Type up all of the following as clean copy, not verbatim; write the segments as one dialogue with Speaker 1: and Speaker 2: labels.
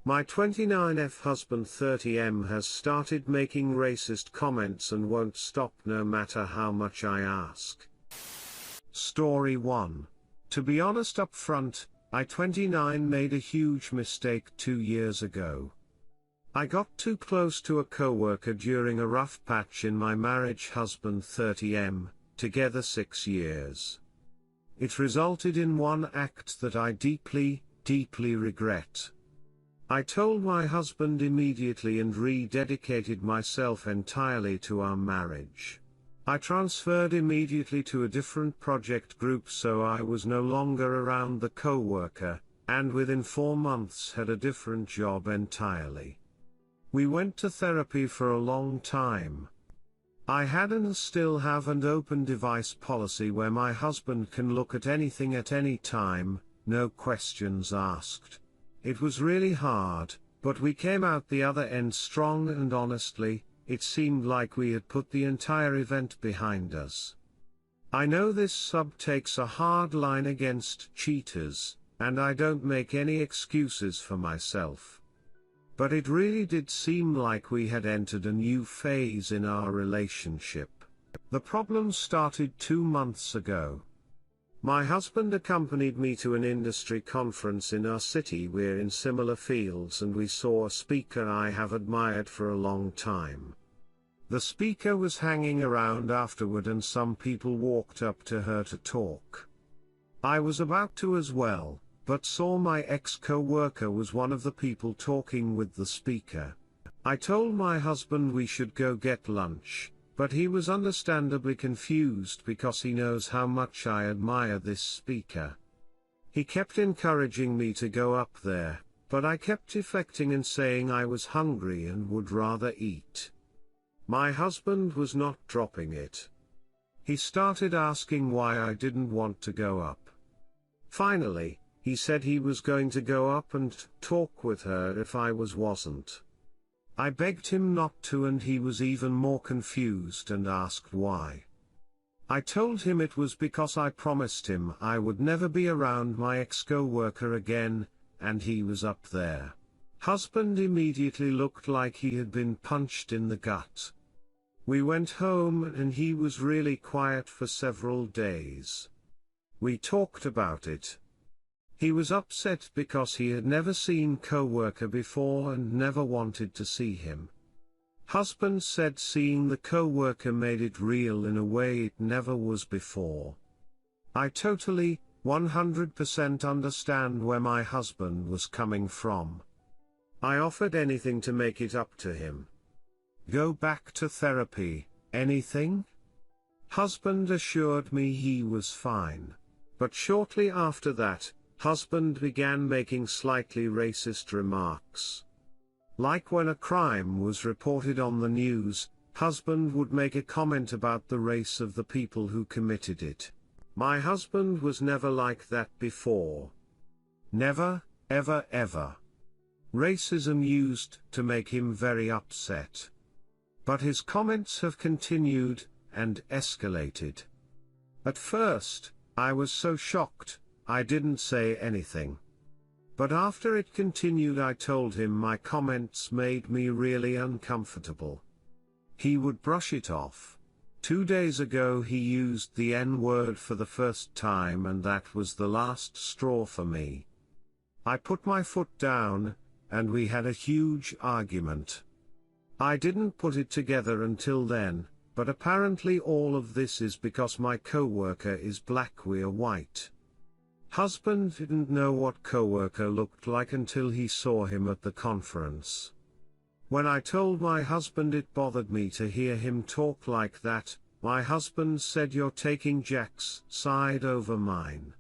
Speaker 1: My 29F husband 30M has started making racist comments and won't stop no matter how much I ask. Story 1. To be honest up front, I 29 made a huge mistake 2 years ago. I got too close to a coworker during a rough patch in my marriage. Husband 30M, together 6 years. It resulted in one act that I deeply regret. I told my husband immediately and rededicated myself entirely to our marriage. I transferred immediately to a different project group so I was no longer around the coworker, and within 4 months had a different job entirely. We went to therapy for a long time. I had and still have an open device policy where my husband can look at anything at any time, no questions asked. It was really hard, but we came out the other end strong, and honestly, it seemed like we had put the entire event behind us. I know this sub takes a hard line against cheaters, and I don't make any excuses for myself. But it really did seem like we had entered a new phase in our relationship. The problem started 2 months ago. My husband accompanied me to an industry conference in our city. We're in similar fields and we saw a speaker I have admired for a long time. The speaker was hanging around afterward and some people walked up to her to talk. I was about to as well, but saw my ex-co-worker was one of the people talking with the speaker. I told my husband we should go get lunch, but he was understandably confused because he knows how much I admire this speaker. He kept encouraging me to go up there, but I kept deflecting and saying I was hungry and would rather eat. My husband was not dropping it. He started asking why I didn't want to go up. Finally, he said he was going to go up and talk with her if I wasn't. I begged him not to and he was even more confused and asked why. I told him it was because I promised him I would never be around my ex-co-worker again, and he was up there. Husband immediately looked like he had been punched in the gut. We went home and he was really quiet for several days. We talked about it. He was upset because he had never seen coworker before and never wanted to see him. Husband said seeing the coworker made it real in a way it never was before. I totally, 100% understand where my husband was coming from. I offered anything to make it up to him. Go back to therapy, anything? Husband assured me he was fine. But shortly after that, husband began making slightly racist remarks. Like when a crime was reported on the news, husband would make a comment about the race of the people who committed it. My husband was never like that before. Never, ever. Racism used to make him very upset. But his comments have continued, and escalated. At first, I was so shocked, I didn't say anything. But after it continued I told him my comments made me really uncomfortable. He would brush it off. 2 days ago he used the N-word for the first time and that was the last straw for me. I put my foot down, and we had a huge argument. I didn't put it together until then, but apparently all of this is because my coworker is black, we're white. Husband didn't know what coworker looked like until he saw him at the conference. When I told my husband it bothered me to hear him talk like that, my husband said you're taking Jack's side over mine.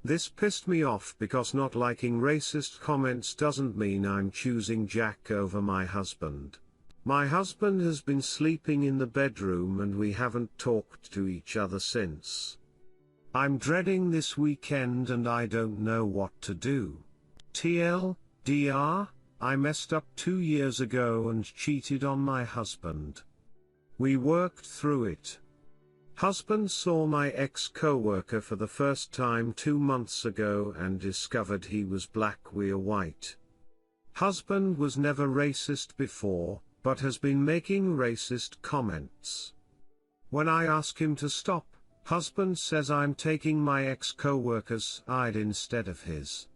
Speaker 1: This pissed me off because not liking racist comments doesn't mean I'm choosing Jack over my husband. My husband has been sleeping in the bedroom and we haven't talked to each other since. I'm dreading this weekend and I don't know what to do. TLDR, I messed up 2 years ago and cheated on my husband. We worked through it. Husband saw my ex-coworker for the first time 2 months ago and discovered he was black, we're white. Husband was never racist before, but has been making racist comments. When I ask him to stop, husband says I'm taking my ex-co-worker's side instead of his.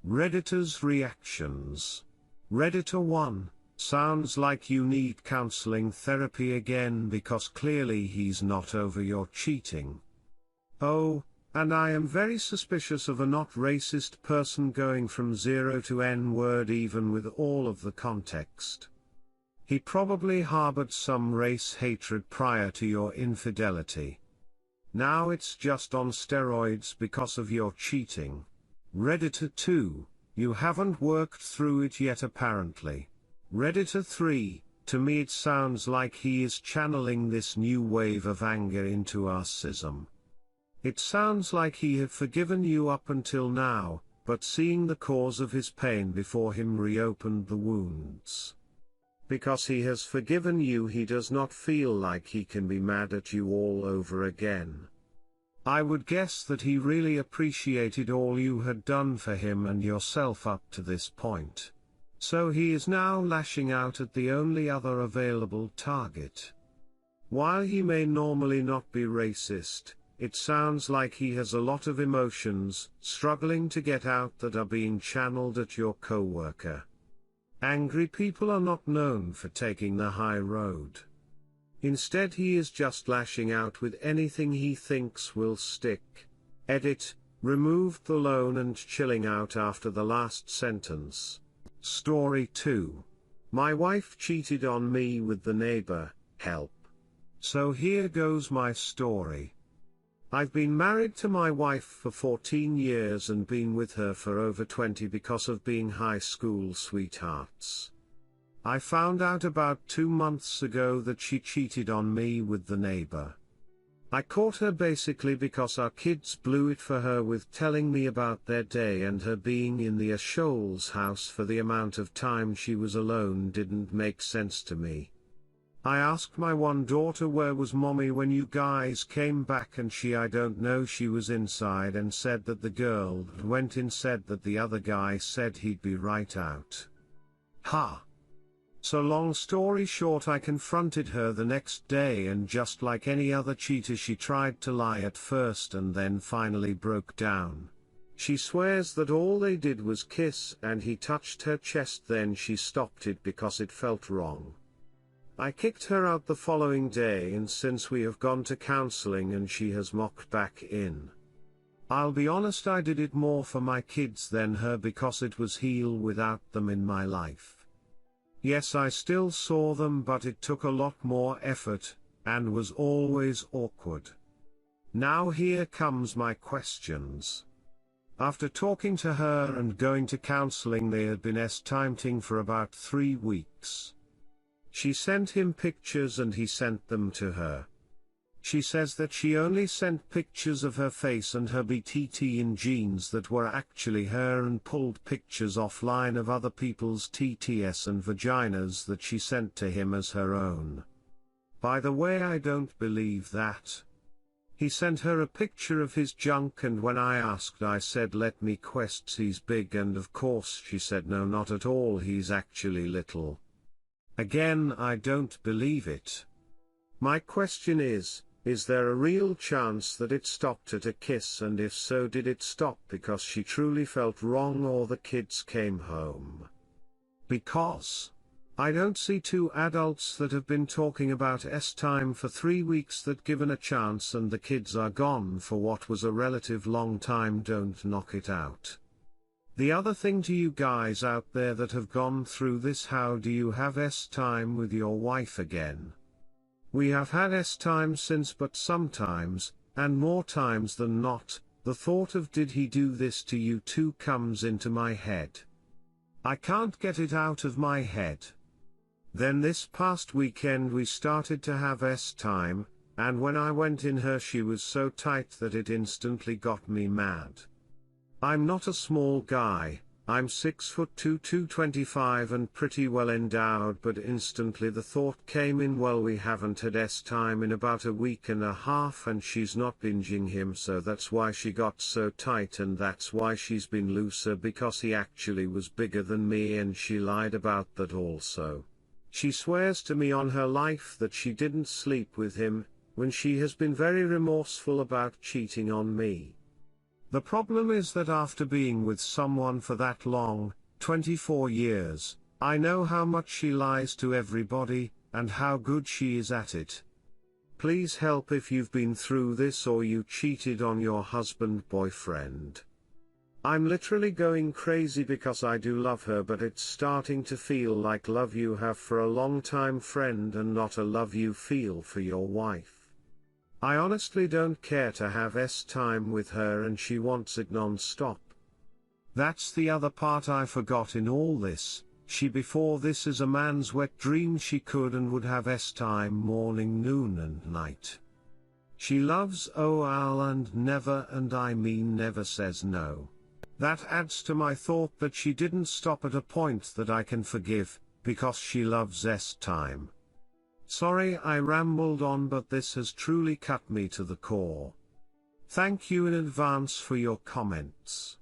Speaker 1: Redditors' reactions. Redditor 1, sounds like you need counseling therapy again because clearly he's not over your cheating. Oh, and I am very suspicious of a not racist person going from 0 to N-word even with all of the context. He probably harbored some race hatred prior to your infidelity. Now it's just on steroids because of your cheating. Redditor 2, you haven't worked through it yet apparently. Redditor 3, to me it sounds like he is channeling this new wave of anger into racism. It sounds like he had forgiven you up until now, but seeing the cause of his pain before him reopened the wounds. Because he has forgiven you, he does not feel like he can be mad at you all over again. I would guess that he really appreciated all you had done for him and yourself up to this point. So he is now lashing out at the only other available target. While he may normally not be racist, it sounds like he has a lot of emotions struggling to get out that are being channeled at your co-worker. Angry people are not known for taking the high road. Instead he is just lashing out with anything he thinks will stick. Edit, removed the loan and chilling out after the last sentence. Story 2. My wife cheated on me with the neighbor, help. So here goes my story. I've been married to my wife for 14 years and been with her for over 20 because of being high school sweethearts. I found out about 2 months ago that she cheated on me with the neighbor. I caught her basically because our kids blew it for her with telling me about their day, and her being in the Asholes house for the amount of time she was alone didn't make sense to me. I asked my one daughter, where was mommy when you guys came back, and I don't know, she was inside and said that the girl that went in said that the other guy said he'd be right out. Ha! So long story short, I confronted her the next day, and just like any other cheater she tried to lie at first and then finally broke down. She swears that all they did was kiss and he touched her chest, then she stopped it because it felt wrong. I kicked her out the following day, and since we have gone to counseling and she has mocked back in. I'll be honest, I did it more for my kids than her because it was hell without them in my life. Yes, I still saw them, but it took a lot more effort, and was always awkward. Now here comes my questions. After talking to her and going to counseling, they had been estimating for about 3 weeks. She sent him pictures and he sent them to her. She says that she only sent pictures of her face and her BTT in jeans that were actually her, and pulled pictures offline of other people's TTS and vaginas that she sent to him as her own. By the way, I don't believe that. He sent her a picture of his junk, and when I asked, I said, let me quest, he's big, and of course she said no, not at all, he's actually little. Again, I don't believe it. My question is there a real chance that it stopped at a kiss, and if so, did it stop because she truly felt wrong or the kids came home? Because I don't see 2 adults that have been talking about time for 3 weeks that, given a chance and the kids are gone for what was a relative long time, don't knock it out. The other thing to you guys out there that have gone through this, how do you have time with your wife again? We have had time since, but sometimes, and more times than not, the thought of did he do this to you too comes into my head. I can't get it out of my head. Then this past weekend we started to have time, and when I went in her, she was so tight that it instantly got me mad. I'm not a small guy, I'm 6'2", 225 and pretty well endowed, but instantly the thought came in, well, we haven't had time in about a week and a half and she's not binging him, so that's why she got so tight and that's why she's been looser, because he actually was bigger than me and she lied about that also. She swears to me on her life that she didn't sleep with him, when she has been very remorseful about cheating on me. The problem is that after being with someone for that long, 24 years, I know how much she lies to everybody, and how good she is at it. Please help if you've been through this or you cheated on your boyfriend. I'm literally going crazy because I do love her, but it's starting to feel like love you have for a long time friend and not a love you feel for your wife. I honestly don't care to have time with her and she wants it non-stop. That's the other part I forgot in all this. She before this is a man's wet dream. She could and would have time morning, noon and night. She loves OL and I mean never says no. That adds to my thought that she didn't stop at a point that I can forgive, because she loves time. Sorry I rambled on, but this has truly cut me to the core. Thank you in advance for your comments.